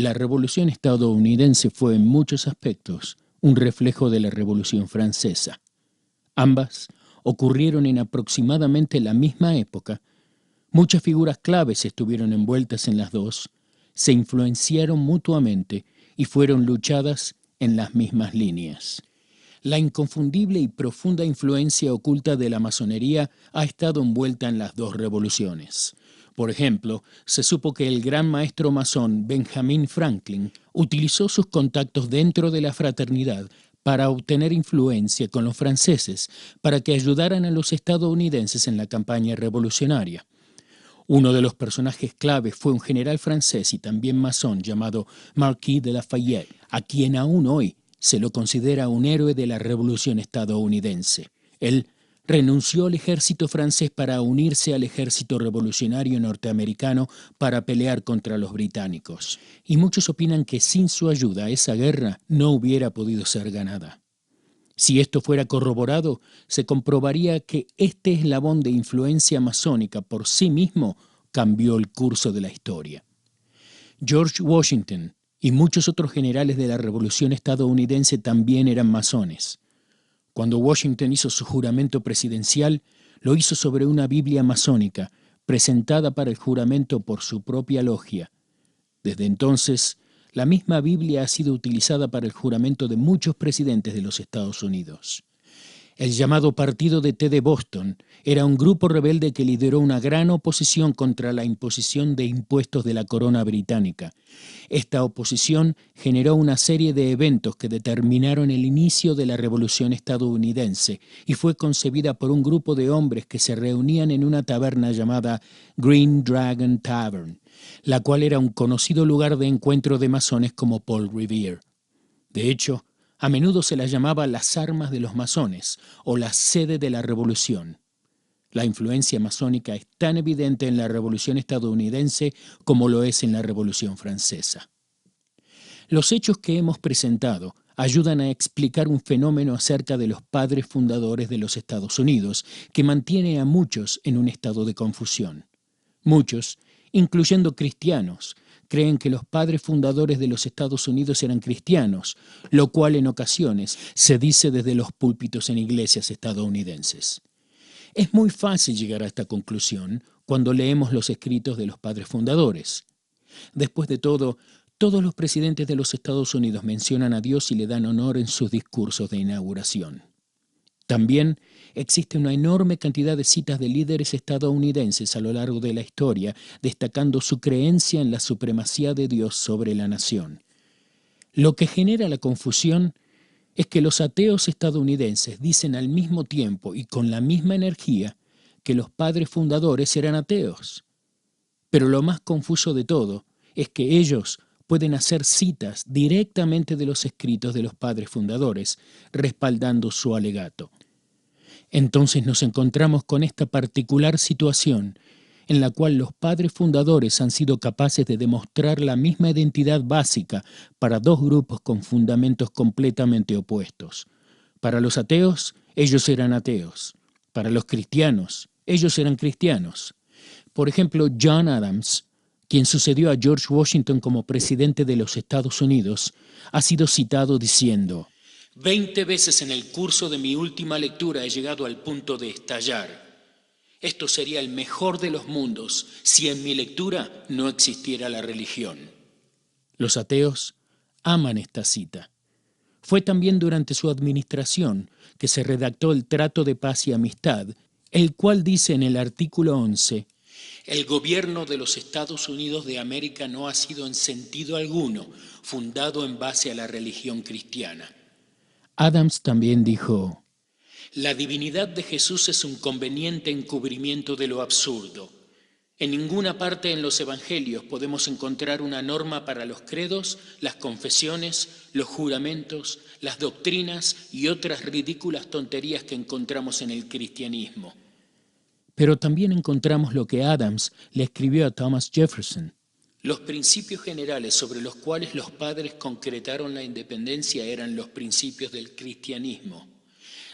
La Revolución estadounidense fue en muchos aspectos un reflejo de la Revolución francesa. Ambas ocurrieron en aproximadamente la misma época. Muchas figuras claves estuvieron envueltas en las dos, se influenciaron mutuamente y fueron luchadas en las mismas líneas. La inconfundible y profunda influencia oculta de la masonería ha estado envuelta en las dos revoluciones. Por ejemplo, se supo que el gran maestro masón Benjamin Franklin utilizó sus contactos dentro de la fraternidad para obtener influencia con los franceses para que ayudaran a los estadounidenses en la campaña revolucionaria. Uno de los personajes clave fue un general francés y también masón llamado Marquis de Lafayette, a quien aún hoy se lo considera un héroe de la Revolución estadounidense. Él renunció al ejército francés para unirse al ejército revolucionario norteamericano para pelear contra los británicos. Y muchos opinan que sin su ayuda esa guerra no hubiera podido ser ganada. Si esto fuera corroborado, se comprobaría que este eslabón de influencia masónica por sí mismo cambió el curso de la historia. George Washington y muchos otros generales de la Revolución estadounidense también eran masones. Cuando Washington hizo su juramento presidencial, lo hizo sobre una Biblia masónica, presentada para el juramento por su propia logia. Desde entonces, la misma Biblia ha sido utilizada para el juramento de muchos presidentes de los Estados Unidos. El llamado Partido de Té de Boston era un grupo rebelde que lideró una gran oposición contra la imposición de impuestos de la corona británica. Esta oposición generó una serie de eventos que determinaron el inicio de la Revolución estadounidense y fue concebida por un grupo de hombres que se reunían en una taberna llamada Green Dragon Tavern, la cual era un conocido lugar de encuentro de masones como Paul Revere. De hecho, a menudo se las llamaba las armas de los masones o la sede de la revolución. La influencia masónica es tan evidente en la Revolución estadounidense como lo es en la Revolución francesa. Los hechos que hemos presentado ayudan a explicar un fenómeno acerca de los padres fundadores de los Estados Unidos que mantiene a muchos en un estado de confusión. Muchos, incluyendo cristianos, creen que los padres fundadores de los Estados Unidos eran cristianos, lo cual en ocasiones se dice desde los púlpitos en iglesias estadounidenses. Es muy fácil llegar a esta conclusión cuando leemos los escritos de los padres fundadores. Después de todo, todos los presidentes de los Estados Unidos mencionan a Dios y le dan honor en sus discursos de inauguración. También existe una enorme cantidad de citas de líderes estadounidenses a lo largo de la historia, destacando su creencia en la supremacía de Dios sobre la nación. Lo que genera la confusión es que los ateos estadounidenses dicen al mismo tiempo y con la misma energía que los padres fundadores eran ateos. Pero lo más confuso de todo es que ellos pueden hacer citas directamente de los escritos de los padres fundadores, respaldando su alegato. Entonces nos encontramos con esta particular situación en la cual los padres fundadores han sido capaces de demostrar la misma identidad básica para dos grupos con fundamentos completamente opuestos. Para los ateos, ellos eran ateos. Para los cristianos, ellos eran cristianos. Por ejemplo, John Adams, quien sucedió a George Washington como presidente de los Estados Unidos, ha sido citado diciendo: 20 veces en el curso de mi última lectura he llegado al punto de estallar. Esto sería el mejor de los mundos si en mi lectura no existiera la religión. Los ateos aman esta cita. Fue también durante su administración que se redactó el Trato de Paz y Amistad, el cual dice en el artículo 11: el gobierno de los Estados Unidos de América no ha sido en sentido alguno fundado en base a la religión cristiana. Adams también dijo: la divinidad de Jesús es un conveniente encubrimiento de lo absurdo. En ninguna parte en los evangelios podemos encontrar una norma para los credos, las confesiones, los juramentos, las doctrinas y otras ridículas tonterías que encontramos en el cristianismo. Pero también encontramos lo que Adams le escribió a Thomas Jefferson. Los principios generales sobre los cuales los padres concretaron la independencia eran los principios del cristianismo.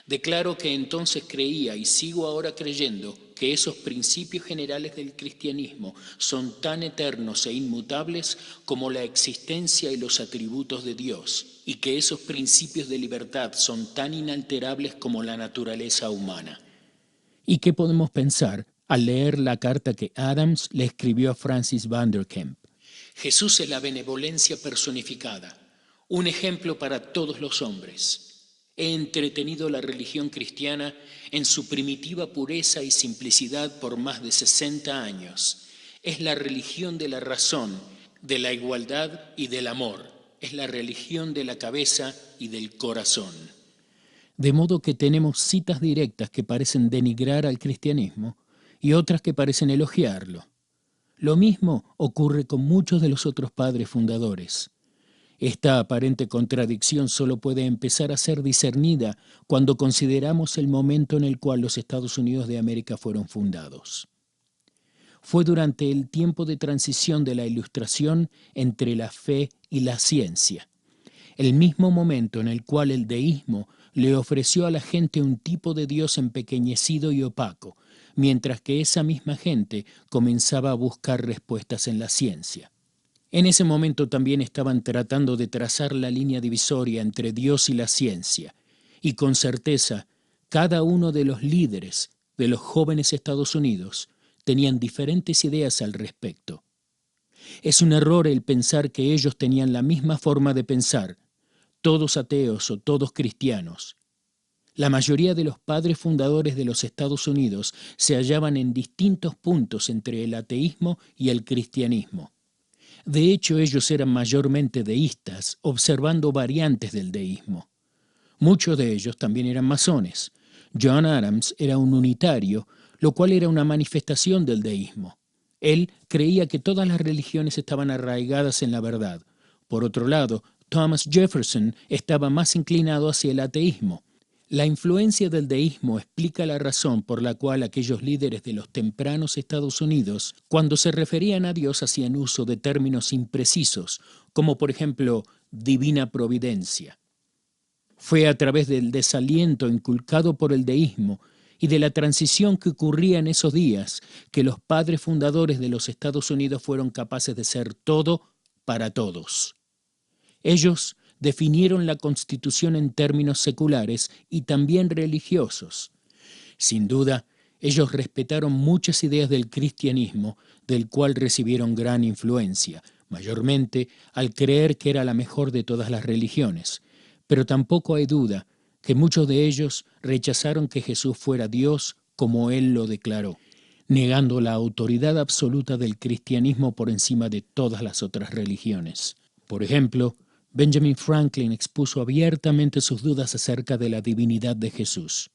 Declaro que entonces creía y sigo ahora creyendo, que esos principios generales del cristianismo son tan eternos e inmutables como la existencia y los atributos de Dios, y que esos principios de libertad son tan inalterables como la naturaleza humana. ¿Y qué podemos pensar al leer la carta que Adams le escribió a Francis Vanderkemp? Jesús es la benevolencia personificada, un ejemplo para todos los hombres. He entretenido la religión cristiana en su primitiva pureza y simplicidad por más de 60 años. Es la religión de la razón, de la igualdad y del amor. Es la religión de la cabeza y del corazón. De modo que tenemos citas directas que parecen denigrar al cristianismo y otras que parecen elogiarlo. Lo mismo ocurre con muchos de los otros padres fundadores. Esta aparente contradicción solo puede empezar a ser discernida cuando consideramos el momento en el cual los Estados Unidos de América fueron fundados. Fue durante el tiempo de transición de la Ilustración entre la fe y la ciencia, el mismo momento en el cual el deísmo le ofreció a la gente un tipo de Dios empequeñecido y opaco, mientras que esa misma gente comenzaba a buscar respuestas en la ciencia. En ese momento también estaban tratando de trazar la línea divisoria entre Dios y la ciencia, y con certeza cada uno de los líderes de los jóvenes Estados Unidos tenían diferentes ideas al respecto. Es un error el pensar que ellos tenían la misma forma de pensar, todos ateos o todos cristianos. La mayoría de los padres fundadores de los Estados Unidos se hallaban en distintos puntos entre el ateísmo y el cristianismo. De hecho, ellos eran mayormente deístas, observando variantes del deísmo. Muchos de ellos también eran masones. John Adams era un unitario, lo cual era una manifestación del deísmo. Él creía que todas las religiones estaban arraigadas en la verdad. Por otro lado, Thomas Jefferson estaba más inclinado hacia el ateísmo. La influencia del deísmo explica la razón por la cual aquellos líderes de los tempranos Estados Unidos, cuando se referían a Dios, hacían uso de términos imprecisos, como por ejemplo, divina providencia. Fue a través del desaliento inculcado por el deísmo y de la transición que ocurría en esos días que los padres fundadores de los Estados Unidos fueron capaces de ser todo para todos. Ellos definieron la Constitución en términos seculares y también religiosos. Sin duda, ellos respetaron muchas ideas del cristianismo, del cual recibieron gran influencia, mayormente al creer que era la mejor de todas las religiones. Pero tampoco hay duda que muchos de ellos rechazaron que Jesús fuera Dios como Él lo declaró, negando la autoridad absoluta del cristianismo por encima de todas las otras religiones. Por ejemplo, Benjamin Franklin expuso abiertamente sus dudas acerca de la divinidad de Jesús.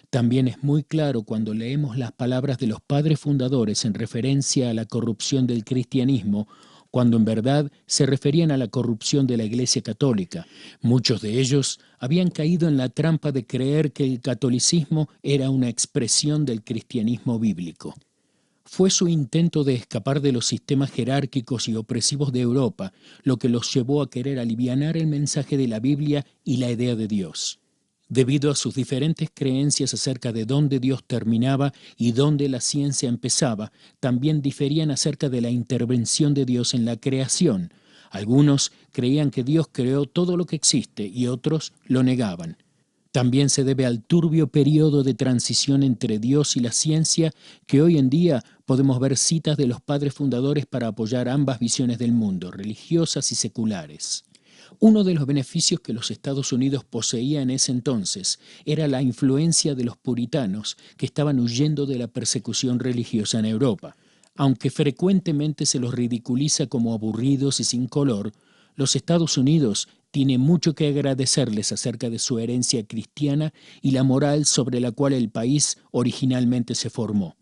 También es muy claro cuando leemos las palabras de los padres fundadores en referencia a la corrupción del cristianismo, cuando en verdad se referían a la corrupción de la Iglesia Católica. Muchos de ellos habían caído en la trampa de creer que el catolicismo era una expresión del cristianismo bíblico. Fue su intento de escapar de los sistemas jerárquicos y opresivos de Europa lo que los llevó a querer alivianar el mensaje de la Biblia y la idea de Dios. Debido a sus diferentes creencias acerca de dónde Dios terminaba y dónde la ciencia empezaba, también diferían acerca de la intervención de Dios en la creación. Algunos creían que Dios creó todo lo que existe y otros lo negaban. También se debe al turbio periodo de transición entre Dios y la ciencia que hoy en día podemos ver citas de los padres fundadores para apoyar ambas visiones del mundo, religiosas y seculares. Uno de los beneficios que los Estados Unidos poseía en ese entonces era la influencia de los puritanos que estaban huyendo de la persecución religiosa en Europa. Aunque frecuentemente se los ridiculiza como aburridos y sin color, los Estados Unidos tiene mucho que agradecerles acerca de su herencia cristiana y la moral sobre la cual el país originalmente se formó.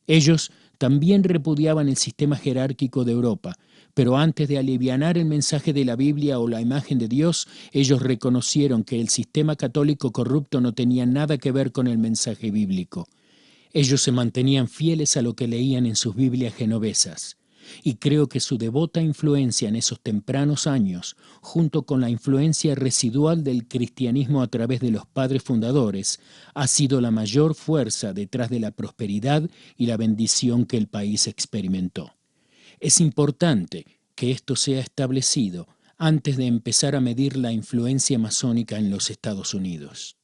Ellos también repudiaban el sistema jerárquico de Europa, pero antes de alivianar el mensaje de la Biblia o la imagen de Dios, ellos reconocieron que el sistema católico corrupto no tenía nada que ver con el mensaje bíblico. Ellos se mantenían fieles a lo que leían en sus Biblias genovesas. y creo que su devota influencia en esos tempranos años, junto con la influencia residual del cristianismo a través de los padres fundadores, ha sido la mayor fuerza detrás de la prosperidad y la bendición que el país experimentó. Es importante que esto sea establecido antes de empezar a medir la influencia masónica en los Estados Unidos.